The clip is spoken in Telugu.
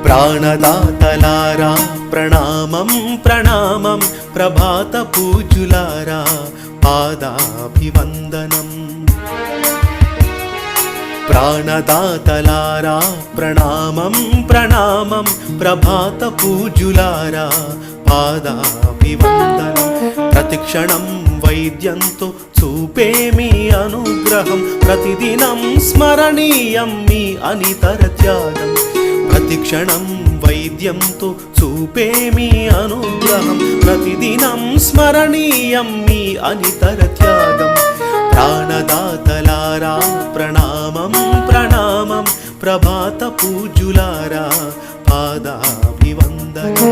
ప్రాణదాతలారా ప్రణామం ప్రణామం, ప్రభాత పూజులారా పాదాభివందనం. ప్రాణదాతలారా ప్రణామం ప్రణామం, ప్రభాత పూజులారా పాదాభివందనం. ప్రతిక్షణం వైద్యంతో చూపే మీ అనుగ్రహం, ప్రతిదినం స్మరణీయం మీ అనితర త్యాగం. ప్రతిక్షణం వైద్యంతో చూపే మీ అనుగ్రహం, ప్రతిదినం స్మరణీయం మీ అనితర త్యాగం. ప్రాణదాతలారా ప్రణామం ప్రణామం, ప్రభాత పూజులారా పాదాభివందనం.